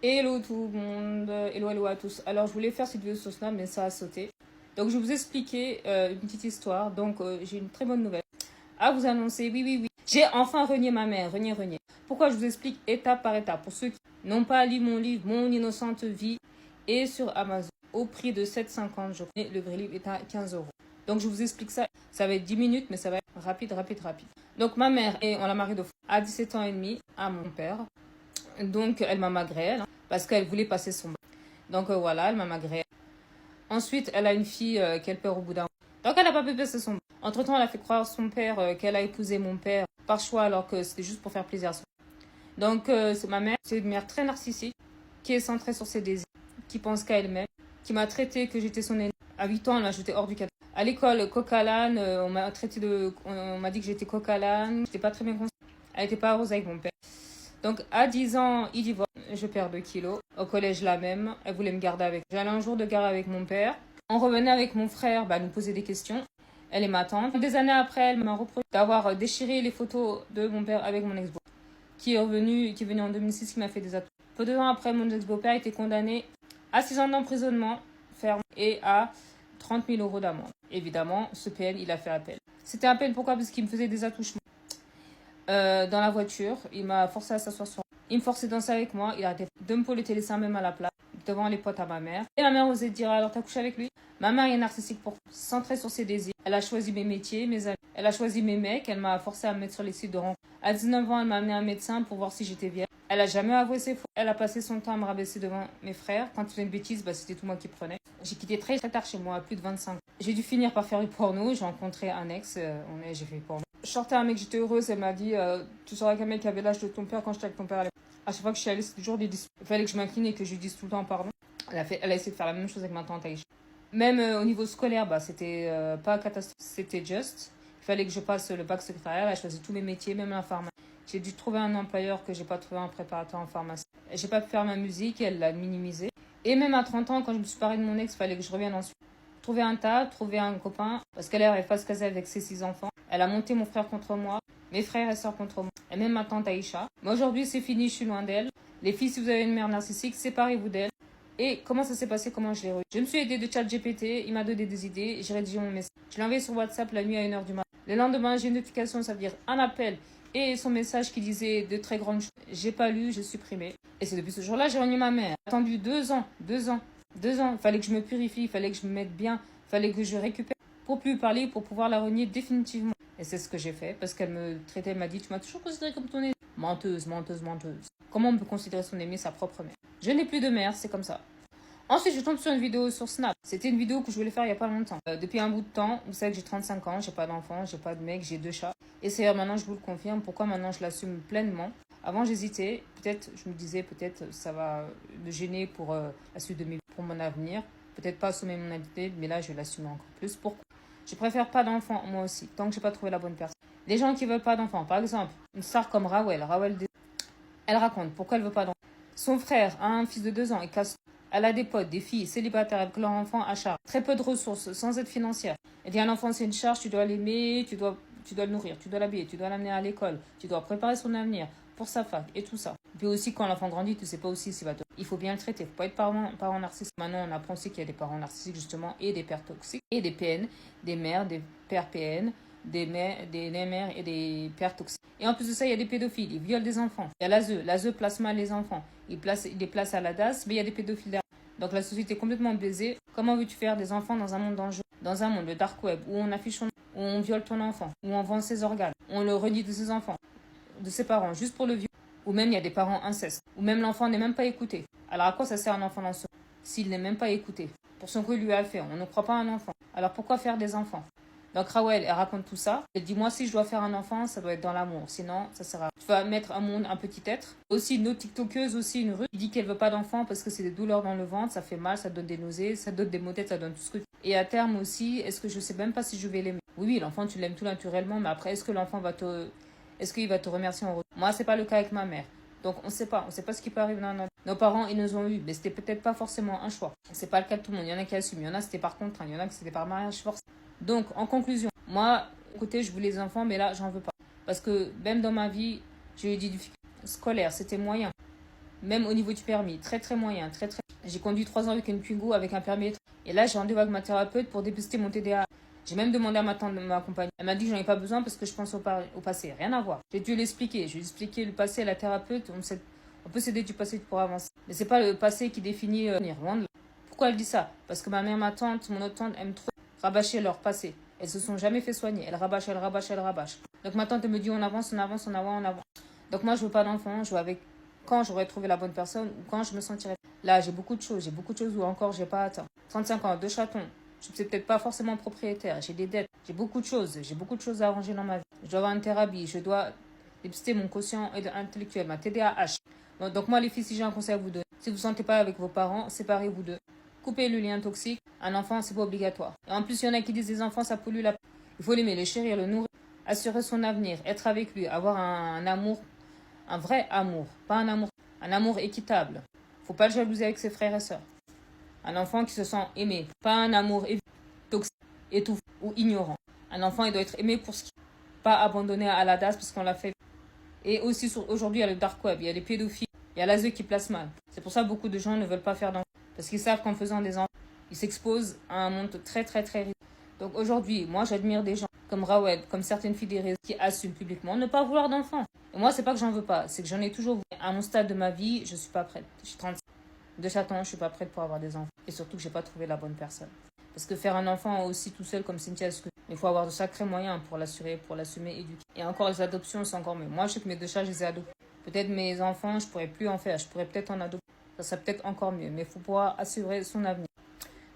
Hello tout le monde, hello à tous. Alors je voulais faire cette vidéo sur Snap mais ça a sauté. Donc je vais vous expliquer une petite histoire. Donc j'ai une très bonne nouvelle à vous annoncer. Oui. J'ai enfin renié ma mère, renié. Pourquoi je vous explique étape par étape. Pour ceux qui n'ont pas lu mon livre, Mon innocente vie, est sur Amazon au prix de 7,50 €. Le vrai livre est à 15 €. Donc je vous explique ça. Ça va être 10 minutes mais ça va être rapide. Donc ma mère, on l'a mariée de à 17 ans et demi à mon père. Donc elle m'a magrée parce qu'elle voulait passer son bac. Donc voilà, elle m'a magrée. Ensuite, elle a une fille qu'elle perd au bout d'un mois. Donc elle n'a pas pu passer son bac. Entre-temps, elle a fait croire à son père qu'elle a épousé mon père par choix alors que c'était juste pour faire plaisir à son père. Donc c'est ma mère, c'est une mère très narcissique qui est centrée sur ses désirs, qui pense qu'à elle-même, qui m'a traité que j'étais son aînée. À 8 ans, là, j'étais hors du cadre. À l'école, coq-à-l'âne, on m'a dit que j'étais coq-à-l'âne, j'étais pas très bien conseillée. Elle n'était pas heureuse avec mon père. Donc, à 10 ans, il divorce. Je perds 2 kilos. Au collège, la même. Elle voulait me garder avec. J'allais un jour de gare avec mon père. On revenait avec mon frère, nous poser des questions. Elle est ma tante. Des années après, elle m'a reproché d'avoir déchiré les photos de mon père avec mon ex-beau, qui est venu en 2006, qui m'a fait des atouts. Peu de temps après, mon ex-beau-père a été condamné à 6 ans d'emprisonnement ferme et à 30 000 € d'amende. Évidemment, ce PN, il a fait appel. C'était appel pourquoi? Parce qu'il me faisait des attouchements. Dans la voiture, il m'a forcé à s'asseoir sur. Il me forçait de danser avec moi. Il arrêtait de me poler les seins même à la place, devant les potes à ma mère. Et ma mère osait dire alors t'as couché avec lui? Ma mère est narcissique pour centrer sur ses désirs. Elle a choisi mes métiers, mes amis. Elle a choisi mes mecs. Elle m'a forcé à me mettre sur les sites de rencontres. À 19 ans, elle m'a amené un médecin pour voir si j'étais vierge. Elle a jamais avoué ses fautes. Elle a passé son temps à me rabaisser devant mes frères. Quand ils faisaient une bêtise, c'était tout moi qui prenais. J'ai quitté très tard chez moi, à plus de 25 ans. J'ai dû finir par faire du porno. J'ai rencontré un ex. J'ai fait du porno. Je sortais un mec, j'étais heureuse. Elle m'a dit tu seras avec un mec qui avait l'âge de ton père quand j'étais avec ton père. À chaque fois que je suis allée, c'était toujours des disputes. Il fallait que je m'incline et que je lui dise tout le temps pardon. Elle a essayé de faire la même chose avec ma tante Aïcha. Même au niveau scolaire, c'était pas catastrophique, c'était juste. Il fallait que je passe le bac secrétariat. Elle a choisi tous mes métiers, même la pharmacie. J'ai dû trouver un employeur que j'ai pas trouvé un préparateur en pharmacie. J'ai pas pu faire ma musique, elle l'a minimisé. Et même à 30 ans, quand je me suis séparée de mon ex, il fallait que je revienne ensuite. Trouver un tas, trouver un copain, parce qu'elle n'arrive pas à se caser avec ses 6 enfants. Elle a monté mon frère contre moi, mes frères et sœurs contre moi, et même ma tante Aïcha. Mais aujourd'hui, c'est fini, je suis loin d'elle. Les filles, si vous avez une mère narcissique, séparez-vous d'elle. Et comment ça s'est passé, comment je l'ai reçu? Je me suis aidée de ChatGPT, il m'a donné des idées, j'ai rédigé mon message. Je l'ai envoyé sur WhatsApp la nuit à 1 h du matin. Le lendemain, j'ai une notification, ça veut dire un appel, et son message qui disait de très grandes choses. J'ai pas lu, j'ai supprimé. Et c'est depuis ce jour-là, j'ai renié ma mère. J'ai attendu 2 ans. Il fallait que je me purifie, il fallait que je me mette bien, il fallait que je récupère pour plus parler, pour pouvoir la renier définitivement. Et c'est ce que j'ai fait, parce qu'elle me traitait, elle m'a dit, tu m'as toujours considérée comme ton aînée. Menteuse. Comment on peut considérer son aînée sa propre mère? Je n'ai plus de mère, c'est comme ça. Ensuite, je tombe sur une vidéo sur Snap. C'était une vidéo que je voulais faire il n'y a pas longtemps. Depuis un bout de temps, vous savez que j'ai 35 ans, j'ai pas d'enfant, j'ai pas de mec, j'ai 2 chats. Et c'est maintenant, je vous le confirme, pourquoi maintenant je l'assume pleinement. Avant, j'hésitais. Peut-être, je me disais, peut-être ça va me gêner pour la suite de pour mon avenir. Peut-être pas assommer mon identité, mais là, je vais l'assumer encore plus. Pourquoi? Je préfère pas d'enfant, moi aussi, tant que j'ai pas trouvé la bonne personne. Les gens qui veulent pas d'enfant, par exemple, une star comme Rawel, elle raconte pourquoi elle veut pas d'enfant. Son frère a un fils de 2 ans et casse. Elle a des potes, des filles célibataires avec leur enfant à charge. Très peu de ressources, sans aide financière. Elle dit un enfant c'est une charge, tu dois l'aimer, tu dois le nourrir, tu dois l'habiller, tu dois l'amener à l'école, tu dois préparer son avenir pour sa fac et tout ça. Et puis aussi quand l'enfant grandit, tu sais pas aussi s'il va te. Il faut bien le traiter, il faut pas être parent narcissique. Maintenant on apprend aussi qu'il y a des parents narcissiques justement et des pères toxiques et des PN, des mères, des pères PN, des mères et des pères toxiques. Et en plus de ça, il y a des pédophiles, ils violent des enfants. Il y a l'ASE place mal les enfants. Il les place à la DAS, mais il y a des pédophiles derrière. Donc la société est complètement baisée. Comment veux-tu faire des enfants dans un monde dangereux? Dans un monde, le dark web, où on affiche où on viole ton enfant, où on vend ses organes, où on le renie de ses enfants, de ses parents, juste pour le viol. Ou même il y a des parents incestes, où même l'enfant n'est même pas écouté. Alors à quoi ça sert un enfant dans ce monde s'il n'est même pas écouté? Pour ce qu'il lui a fait, on ne croit pas à un enfant. Alors pourquoi faire des enfants? Donc Rawel, elle raconte tout ça. Elle dit, moi, si je dois faire un enfant, ça doit être dans l'amour. Sinon, ça sert à rien. Tu vas mettre un monde, un petit être. Aussi, une autre tiktokeuse, aussi une russe, qui dit qu'elle veut pas d'enfant parce que c'est des douleurs dans le ventre, ça fait mal, ça donne des nausées, ça donne des maux de tête, ça donne tout ce que tu veux. Et à terme aussi, est-ce que je sais même pas si je vais l'aimer? Oui, l'enfant, tu l'aimes tout naturellement, mais après, est-ce que l'enfant est-ce qu'il va te remercier en retour? Moi, c'est pas le cas avec ma mère. Donc, on sait pas ce qui peut arriver dans notre. Nos parents, ils nous ont eu, mais c'était peut-être pas forcément un choix. C'est pas le cas de tout le monde. Il y en a qui assument, il y en a c'était par contrainte, il y en a qui c'était par mariage forcé. Donc, en conclusion, moi, écoutez, je voulais les enfants, mais là, j'en veux pas. Parce que même dans ma vie, j'ai eu des difficultés scolaires, c'était moyen. Même au niveau du permis, très très moyen, très très. J'ai conduit 3 ans avec une Twingo, avec un permis. Et là, j'ai rendez-vous avec ma thérapeute pour dépister mon TDAH. J'ai même demandé à ma tante de m'accompagner. Elle m'a dit que j'en ai pas besoin parce que je pense au passé. Rien à voir. J'ai dû l'expliquer. Je lui ai expliqué le passé à la thérapeute. On peut s'aider du passé pour avancer. Mais c'est pas le passé qui définit l'avenir. Loin de là. Pourquoi elle dit ça? Parce que ma mère, ma tante, mon autre tante aiment trop rabâcher leur passé. Elles se sont jamais fait soigner. Elles rabâchent, elles rabâchent, elles rabâchent. Donc ma tante elle me dit on avance, on avance, on avance, on avance. Donc moi je veux pas d'enfant. Je veux avec quand j'aurai trouvé la bonne personne ou quand je me sentirai. Là j'ai beaucoup de choses. J'ai beaucoup de choses où encore j'ai pas atteint. 35 ans, 2 chatons. Je ne suis peut-être pas forcément propriétaire. J'ai des dettes. J'ai beaucoup de choses. J'ai beaucoup de choses à arranger dans ma vie. Je dois avoir une thérapie. Je dois dépister mon quotient intellectuel, ma TDAH. Bon, donc moi les filles, si j'ai un conseil à vous donner, si vous ne vous sentez pas avec vos parents, séparez-vous d'eux. Coupez le lien toxique. Un enfant, c'est pas obligatoire. Et en plus, il y en a qui disent les enfants, ça pollue la... Il faut l'aimer, le chérir, le nourrir, assurer son avenir, être avec lui, avoir un amour, un vrai amour, pas un amour équitable. Faut pas le jalouser avec ses frères et sœurs. Un enfant qui se sent aimé, pas un amour toxique, étouffé ou ignorant. Un enfant, il doit être aimé pour ce qu'il est, pas abandonné à la DAS parce qu'on l'a fait. Et aussi, aujourd'hui, il y a le dark web, il y a les pédophiles, il y a l'ASE qui place mal. C'est pour ça que beaucoup de gens ne veulent pas faire d'enfants. Parce qu'ils savent qu'en faisant des enfants, ils s'exposent à un monde très, très, très risqué. Donc aujourd'hui, moi, j'admire des gens comme Rawed, comme certaines filles des réseaux qui assument publiquement ne pas vouloir d'enfants. Et moi, c'est pas que j'en veux pas, c'est que j'en ai toujours voulu. À mon stade de ma vie, je suis pas prête. Je suis 35. De chatons, je suis pas prête pour avoir des enfants. Et surtout que j'ai pas trouvé la bonne personne. Parce que faire un enfant aussi tout seul comme Cynthia, il faut avoir de sacrés moyens pour l'assurer, pour l'assumer, éduquer. Et encore les adoptions, c'est encore mieux. Moi, je sais que mes 2 chats, je les ai adoptés. Peut-être mes enfants, je pourrais plus en faire. Je pourrais peut-être en adopter. Ça serait peut-être encore mieux. Mais il faut pouvoir assurer son avenir.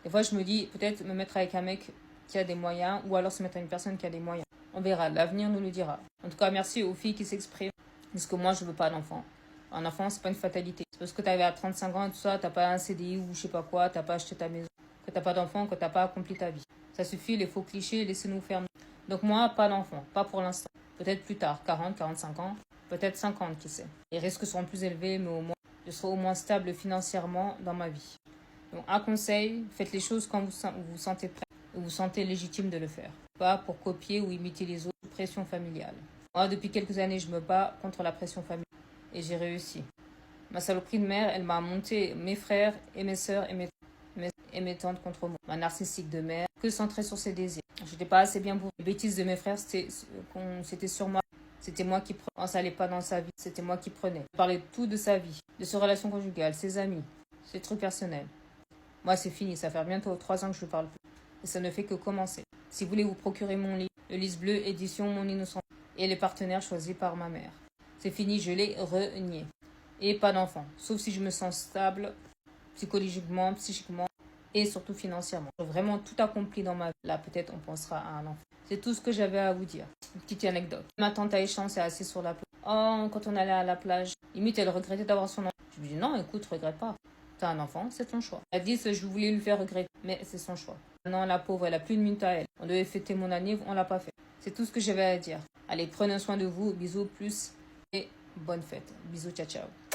Des fois, je me dis, peut-être me mettre avec un mec qui a des moyens, ou alors se mettre avec une personne qui a des moyens. On verra, l'avenir nous le dira. En tout cas, merci aux filles qui s'expriment. Parce que moi, je veux pas d'enfant. Un enfant, c'est pas une fatalité. C'est parce que tu arrives à 35 ans et tout ça, t'as pas un CDI ou je sais pas quoi, t'as pas acheté ta maison, que t'as pas d'enfant, que t'as pas accompli ta vie. Ça suffit, les faux clichés, laissez-nous faire. Donc moi, pas d'enfant, pas pour l'instant. Peut-être plus tard, 40, 45 ans, peut-être 50, qui sait. Les risques seront plus élevés, mais au moins, je serai au moins stable financièrement dans ma vie. Donc un conseil, faites les choses quand vous vous sentez prêt, ou vous sentez légitime de le faire. Pas pour copier ou imiter les autres, pression familiale. Moi, depuis quelques années, je me bats contre la pression familiale. Et j'ai réussi. Ma saloperie de mère, elle m'a monté mes frères et mes sœurs et mes tantes contre moi. Ma narcissique de mère, que centrée sur ses désirs. J'étais pas assez bien pour les bêtises de mes frères, c'était sur moi. C'était moi qui prenais. Quand ça allait pas dans sa vie, c'était moi qui prenais. Je parlais tout de sa vie, de ses relations conjugales, ses amis, ses trucs personnels. Moi, c'est fini. Ça fait bientôt 3 ans que je ne parle plus. Et ça ne fait que commencer. Si vous voulez vous procurer mon livre, le Lys Bleu, édition Mon Innocent, et les partenaires choisis par ma mère. C'est fini, je l'ai renié. Et pas d'enfant. Sauf si je me sens stable, psychologiquement, psychiquement et surtout financièrement. J'ai vraiment tout accompli dans ma vie. Là, peut-être on pensera à un enfant. C'est tout ce que j'avais à vous dire. Une petite anecdote. Ma tante Aïcha s'est assise sur la plage. Oh, quand on allait à la plage, limite, elle regrettait d'avoir son enfant. Je lui dis non, écoute, regrette pas. T'as un enfant, c'est ton choix. Elle dit que je voulais lui faire regretter, mais c'est son choix. Non, la pauvre, elle a plus de minutes à elle. On devait fêter mon anniversaire, on l'a pas fait. C'est tout ce que j'avais à dire. Allez, prenez soin de vous. Bisous, plus et bonne fête. Bisous, ciao, ciao.